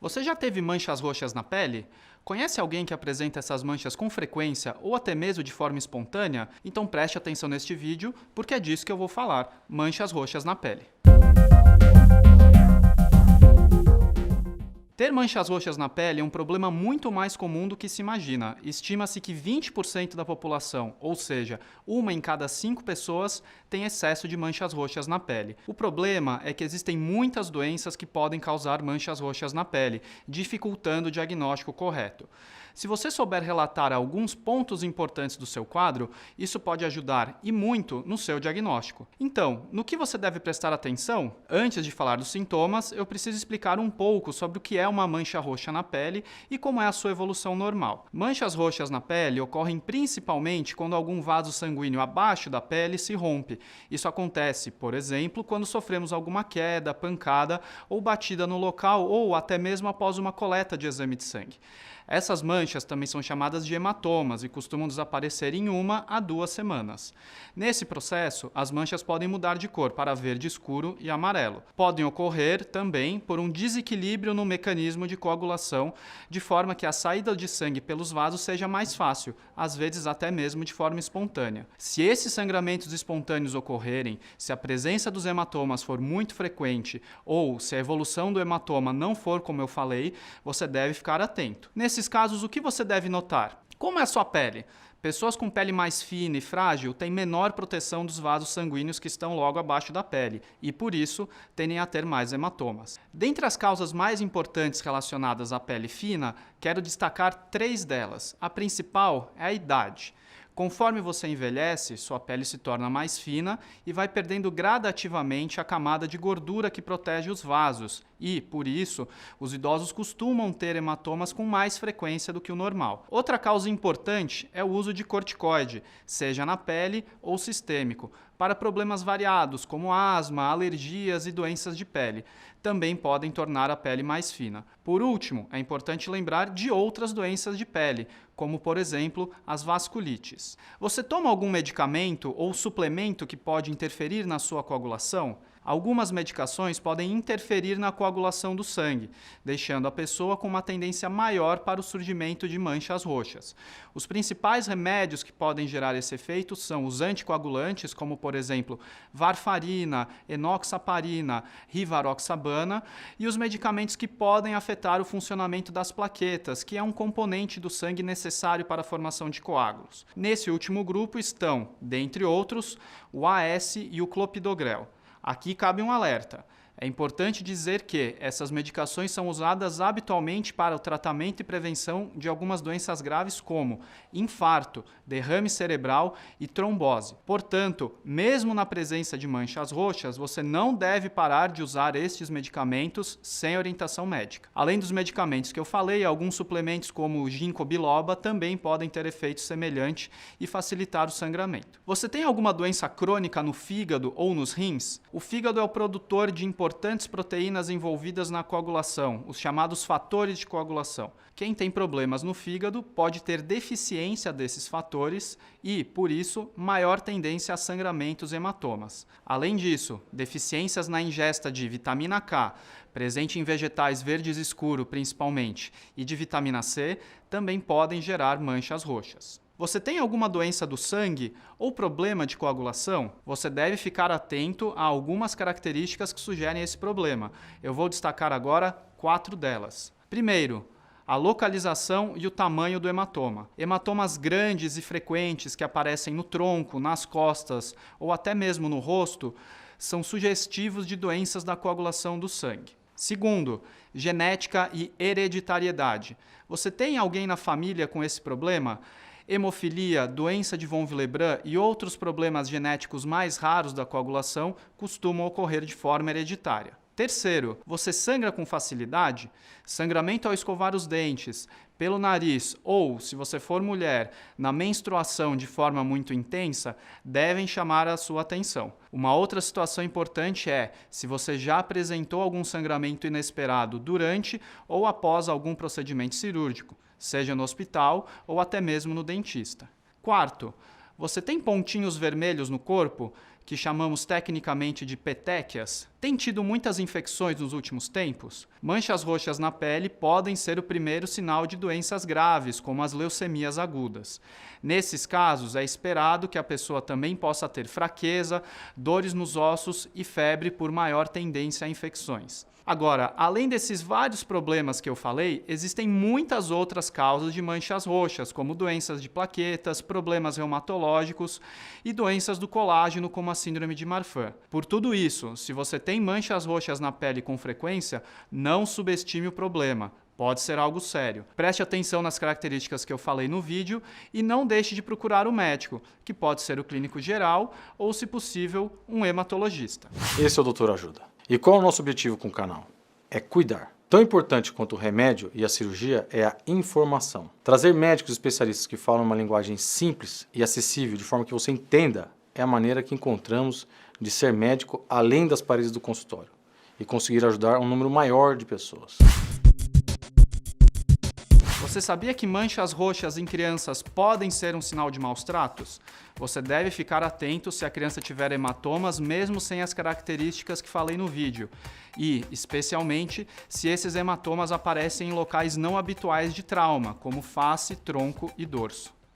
Você já teve manchas roxas na pele? Conhece alguém que apresenta essas manchas com frequência ou até mesmo de forma espontânea? Então preste atenção neste vídeo, porque é disso que eu vou falar, manchas roxas na pele. Ter manchas roxas na pele é um problema muito mais comum do que se imagina. Estima-se que 20% da população, ou seja, 1 em cada 5 pessoas, tem excesso de manchas roxas na pele. O problema é que existem muitas doenças que podem causar manchas roxas na pele, dificultando o diagnóstico correto. Se você souber relatar alguns pontos importantes do seu quadro, isso pode ajudar e muito no seu diagnóstico. Então, no que você deve prestar atenção? Antes de falar dos sintomas, eu preciso explicar um pouco sobre o que é uma mancha roxa na pele e como é a sua evolução normal. Manchas roxas na pele ocorrem principalmente quando algum vaso sanguíneo abaixo da pele se rompe. Isso acontece, por exemplo, quando sofremos alguma queda, pancada ou batida no local ou até mesmo após uma coleta de exame de sangue. Essas manchas também são chamadas de hematomas e costumam desaparecer em 1 a 2 semanas. Nesse processo, as manchas podem mudar de cor para verde escuro e amarelo. Podem ocorrer também por um desequilíbrio no mecanismo de coagulação, de forma que a saída de sangue pelos vasos seja mais fácil, às vezes até mesmo de forma espontânea. Se esses sangramentos espontâneos ocorrerem, se a presença dos hematomas for muito frequente ou se a evolução do hematoma não for como eu falei, você deve ficar atento. Nesses casos, o que você deve notar? Como é a sua pele? Pessoas com pele mais fina e frágil têm menor proteção dos vasos sanguíneos que estão logo abaixo da pele e, por isso, tendem a ter mais hematomas. Dentre as causas mais importantes relacionadas à pele fina, quero destacar 3 delas. A principal é a idade. Conforme você envelhece, sua pele se torna mais fina e vai perdendo gradativamente a camada de gordura que protege os vasos e, por isso, os idosos costumam ter hematomas com mais frequência do que o normal. Outra causa importante é o uso de corticoide, seja na pele ou sistêmico, para problemas variados como asma, alergias e doenças de pele. Também podem tornar a pele mais fina. Por último, é importante lembrar de outras doenças de pele, como, por exemplo, as vasculites. Você toma algum medicamento ou suplemento que pode interferir na sua coagulação? Algumas medicações podem interferir na coagulação do sangue, deixando a pessoa com uma tendência maior para o surgimento de manchas roxas. Os principais remédios que podem gerar esse efeito são os anticoagulantes, como por exemplo, varfarina, enoxaparina, rivaroxabana, e os medicamentos que podem afetar o funcionamento das plaquetas, que é um componente do sangue necessário para a formação de coágulos. Nesse último grupo estão, dentre outros, o AS e o clopidogrel. Aqui cabe um alerta. É importante dizer que essas medicações são usadas habitualmente para o tratamento e prevenção de algumas doenças graves como infarto, derrame cerebral e trombose. Portanto, mesmo na presença de manchas roxas, você não deve parar de usar estes medicamentos sem orientação médica. Além dos medicamentos que eu falei, alguns suplementos como o ginkgo biloba também podem ter efeito semelhante e facilitar o sangramento. Você tem alguma doença crônica no fígado ou nos rins? O fígado é o produtor de importantes proteínas envolvidas na coagulação, os chamados fatores de coagulação. Quem tem problemas no fígado pode ter deficiência desses fatores e, por isso, maior tendência a sangramentos e hematomas. Além disso, deficiências na ingesta de vitamina K, presente em vegetais verdes escuro principalmente, e de vitamina C, também podem gerar manchas roxas. Você tem alguma doença do sangue ou problema de coagulação? Você deve ficar atento a algumas características que sugerem esse problema. Eu vou destacar agora 4 delas. Primeiro, a localização e o tamanho do hematoma. Hematomas grandes e frequentes que aparecem no tronco, nas costas ou até mesmo no rosto são sugestivos de doenças da coagulação do sangue. Segundo, genética e hereditariedade. Você tem alguém na família com esse problema? Hemofilia, doença de von Willebrand e outros problemas genéticos mais raros da coagulação costumam ocorrer de forma hereditária. Terceiro, você sangra com facilidade? Sangramento ao escovar os dentes, pelo nariz ou, se você for mulher, na menstruação de forma muito intensa, devem chamar a sua atenção. Uma outra situação importante é se você já apresentou algum sangramento inesperado durante ou após algum procedimento cirúrgico, seja no hospital ou até mesmo no dentista. Quarto, você tem pontinhos vermelhos no corpo, que chamamos tecnicamente de petequias? Tem tido muitas infecções nos últimos tempos? Manchas roxas na pele podem ser o primeiro sinal de doenças graves, como as leucemias agudas. Nesses casos, é esperado que a pessoa também possa ter fraqueza, dores nos ossos e febre por maior tendência a infecções. Agora, além desses vários problemas que eu falei, existem muitas outras causas de manchas roxas, como doenças de plaquetas, problemas reumatológicos e doenças do colágeno, como a síndrome de Marfan. Por tudo isso, se você tem manchas roxas na pele com frequência, não subestime o problema. Pode ser algo sério. Preste atenção nas características que eu falei no vídeo e não deixe de procurar o médico, que pode ser o clínico geral ou, se possível, um hematologista. Esse é o Doutor Ajuda. E qual é o nosso objetivo com o canal? É cuidar. Tão importante quanto o remédio e a cirurgia é a informação. Trazer médicos especialistas que falam uma linguagem simples e acessível, de forma que você entenda, é a maneira que encontramos de ser médico além das paredes do consultório e conseguir ajudar um número maior de pessoas. Você sabia que manchas roxas em crianças podem ser um sinal de maus tratos? Você deve ficar atento se a criança tiver hematomas, mesmo sem as características que falei no vídeo. E, especialmente, se esses hematomas aparecem em locais não habituais de trauma, como face, tronco e dorso.